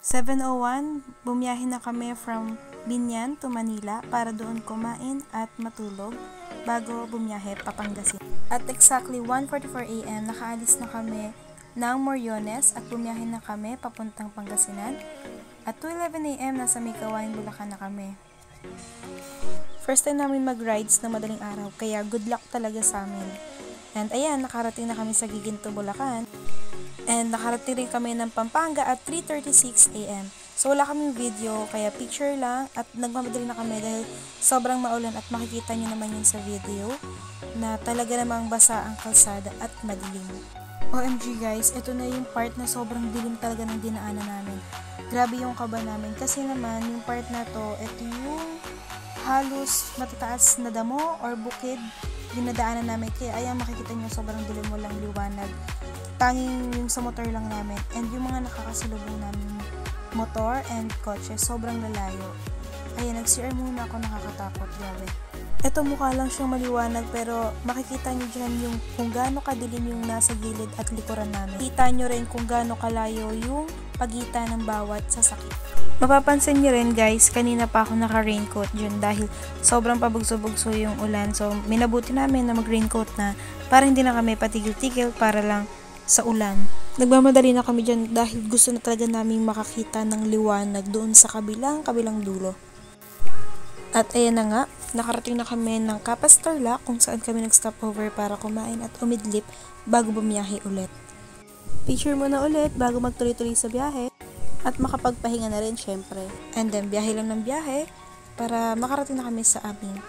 7:01, bumiyahe na kami from Binyan to Manila para doon kumain at matulog bago bumiyahe Pangasinan. At exactly 1:44 AM, nakaalis na kami ng Moriones at bumiyahe na kami papuntang Pangasinan. At 2:11 AM, nasa May Kawayan, Bulacan na kami. First time namin mag-rides na madaling araw, kaya good luck talaga sa amin. And ayan, nakarating na kami sa Giginto, Bulacan. And nakarating rin kami ng Pampanga at 3:36 AM. So wala kaming video, kaya picture lang at nagmamadali na kami dahil sobrang maulan at makikita nyo naman yun sa video na talaga namang basa ang kalsada at madilim. OMG guys, ito na yung part na sobrang dilim talaga ng dinaanan namin. Grabe yung kaba namin kasi naman yung part na to, ito yung halos matataas na damo or bukid yung nadaanan namin. Kaya ayan, makikita nyo sobrang dilim, walang liwanag. Tanging yung sa motor lang namin and yung mga nakakasalubong namin motor and kotse, sobrang lalayo. Ayan, nag-CR muna ako, nakakatakot, grabe. Ito mukha lang siyang maliwanag pero makikita nyo dyan yung kung gaano kadilim yung nasa gilid at likuran namin. Kita nyo rin kung gaano kalayo yung pagitan ng bawat sasakyan. Mapapansin nyo rin guys, kanina pa ako naka-raincoat dyan dahil sobrang pabugso-bugso yung ulan. So, minabuti namin na mag-raincoat na para hindi na kami patigil-tigil para lang sa ulan. Nagmamadali na kami dyan dahil gusto na talaga namin makakita ng liwanag doon sa kabilang dulo. At ayan na nga, nakarating na kami ng Capas Tarlac kung saan kami nag-stopover para kumain at umidlip bago bumiyahe ulit. Picture muna ulit bago magtuloy-tuloy sa biyahe at makapagpahinga na rin syempre. And then biyahe lang ng biyahe para makarating na kami sa aming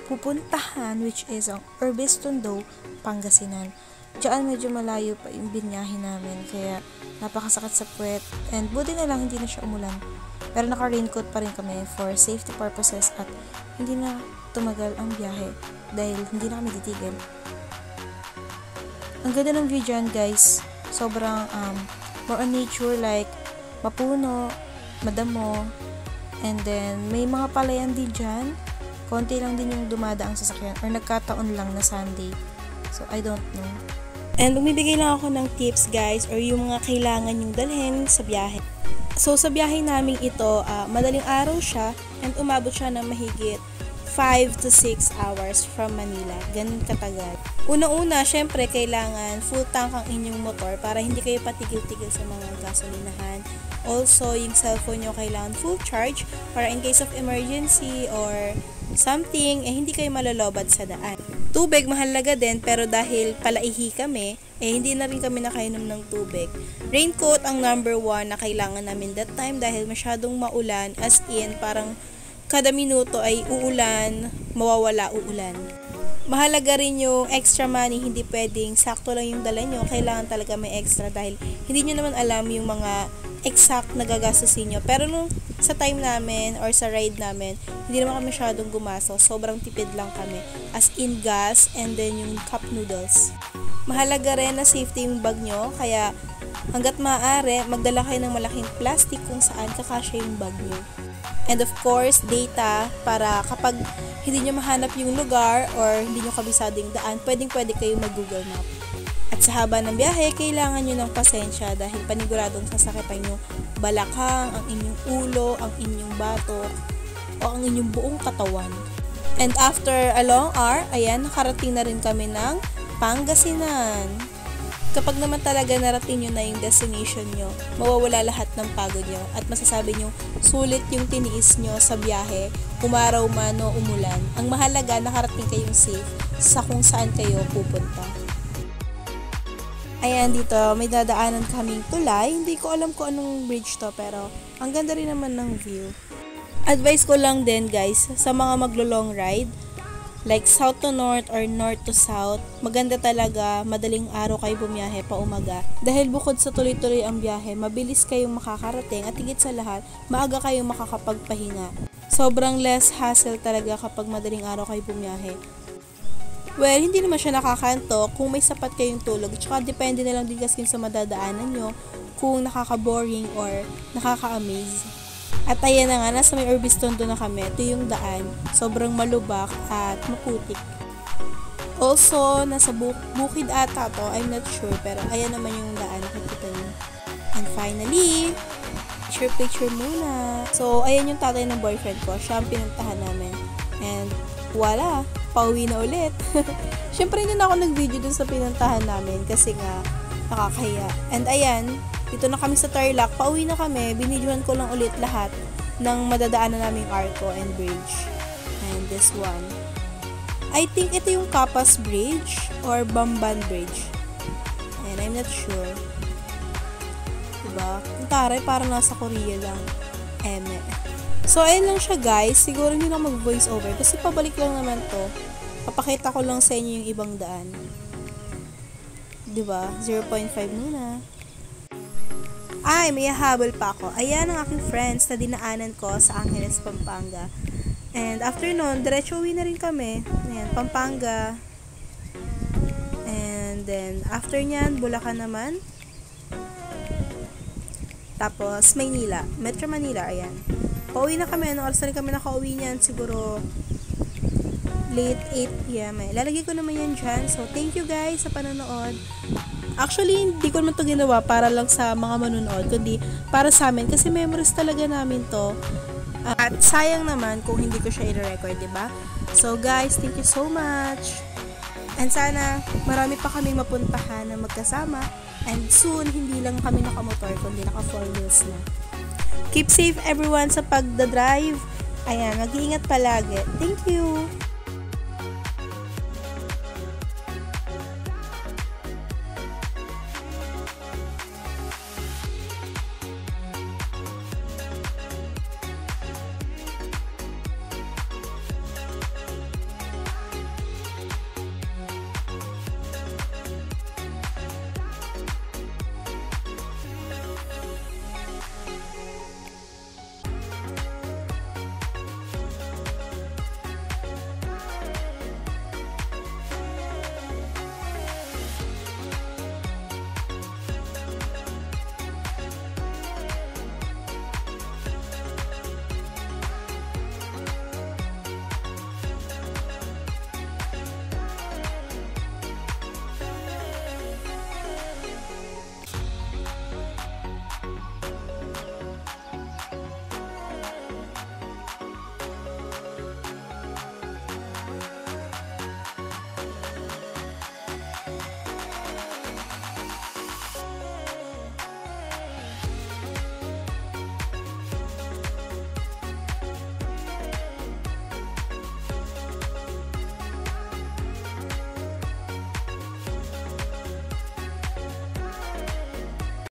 pupuntahan, which is ang Urbis Tondo, Pangasinan. Diyan medyo malayo pa yung binyahe namin kaya napakasakit sa puwet and buti na lang hindi na siya umulan. Pero naka-raincoat pa rin kami for safety purposes at hindi na tumagal ang biyahe dahil hindi na kami titigil. Ang ganda ng view dyan guys, sobrang more on nature, like mapuno, madamo, and then may mga palayan din dyan. Konti lang din yung dumadaang sasakyan or nagkataon lang na Sunday. So I don't know. And bumibigay lang ako ng tips guys or yung mga kailangan yung dalhin sa biyahe. So sa biyahe namin ito, madaling araw siya and umabot siya ng mahigit 5 to 6 hours from Manila. Ganun katagal. Una-una, syempre kailangan full tank ang inyong motor para hindi kayo patigil-tigil sa mga gasolinahan. Also, yung cellphone nyo kailangan full charge para in case of emergency or something, hindi kayo malalobat sa daan. Tubig, mahalaga din, pero dahil palaihi kami, hindi na rin kami nakainom ng tubig. Raincoat ang number 1 na kailangan namin that time dahil masyadong maulan, as in, parang kada minuto ay uulan, mawawala uulan. Mahalaga rin yung extra money, hindi pwedeng sakto lang yung dala nyo, kailangan talaga may extra dahil hindi nyo naman alam yung mga exact na gagastusin nyo. Pero nung sa time namin or sa ride namin, hindi naman kami masyadong gumaso. Sobrang tipid lang kami. As in gas and then yung cup noodles. Mahalaga rin na safety yung bag nyo. Kaya hanggat maaari, magdala kayo ng malaking plastic kung saan kakasya yung bag nyo. And of course, data para kapag hindi nyo mahanap yung lugar or hindi nyo kabisado yung daan, pwedeng-pwede kayo mag-Google Map. At sa haba ng biyahe, kailangan nyo ng pasensya dahil paniguradong sasakitan nyo balakang, ang inyong ulo, ang inyong batok, o ang inyong buong katawan. And after a long hour, ayan, nakarating na rin kami ng Pangasinan. Kapag naman talaga narating nyo na yung destination nyo, mawawala lahat ng pagod nyo at masasabi nyo, sulit yung tiniis nyo sa biyahe, umaraw man o umulan. Ang mahalaga, nakarating kayong safe sa kung saan kayo pupunta. Ayan, dito, may dadaanan kaming tulay. Hindi ko alam kung anong bridge to, pero ang ganda rin naman ng view. Advice ko lang din, guys, sa mga maglo-long ride, like south to north or north to south, maganda talaga, madaling araw kayo bumiyahe pa umaga. Dahil bukod sa tuloy-tuloy ang biyahe, mabilis kayong makakarating at higit sa lahat, maaga kayong makakapagpahinga. Sobrang less hassle talaga kapag madaling araw kayo bumiyahe. Well, hindi naman siya nakakanto kung may sapat kayong tulog. Tsaka depende na lang din kasi sa madadaanan nyo kung nakaka-boring or nakaka-amaze. At ayan na nga, nasa may Urbis Tondo na kami. Ito yung daan. Sobrang malubak at maputik. Also, nasa bukid ata to. I'm not sure. Pero ayan naman yung daan. Nakikita nyo. And finally, picture muna. So, ayan yung tatay ng boyfriend ko. Siya ang pinuntahan namin. And, wala. Pauwi na ulit. Siyempre, hindi na ako nag-video dun sa pinuntahan namin kasi nga, nakakahiya. And, ayan, dito na kami sa Tarlac. Pauwi na kami. Binidyohan ko lang ulit lahat ng madadaanan naming Arco and Bridge. And this one. I think ito yung Kapas Bridge or Bamban Bridge. And I'm not sure. Diba? Ang taray, parang nasa Korea lang. So, ayun lang siya guys. Siguro hindi na mag-voice over. Kasi pabalik lang naman to. Papakita ko lang sa inyo yung ibang daan. Diba? 0.5 muna. Ay, may habol pa ako. Ayan ang aking friends na dinaanan ko sa Angeles, Pampanga. And after nun, diretso uwi na rin kami. Ayan, Pampanga. And then, after nyan, Bulacan naman. Tapos, Maynila. Metro Manila, ayan. Pauwi na kami. Ano oras na rin kami nakauwi niyan? Siguro late 8 p.m. Lalagay ko naman yan dyan. So, thank you guys sa panonood. Actually, hindi ko naman to ginawa para lang sa mga manonood, kundi para sa amin. Kasi memories talaga namin to. At sayang naman kung hindi ko siya i-record, diba? So, guys, thank you so much. And sana, marami pa kami mapuntahan na magkasama. And soon, hindi lang kami nakamotor, kundi naka 4 wheels na. Keep safe everyone sa pagdadrive. Ayan, mag-iingat palagi. Thank you!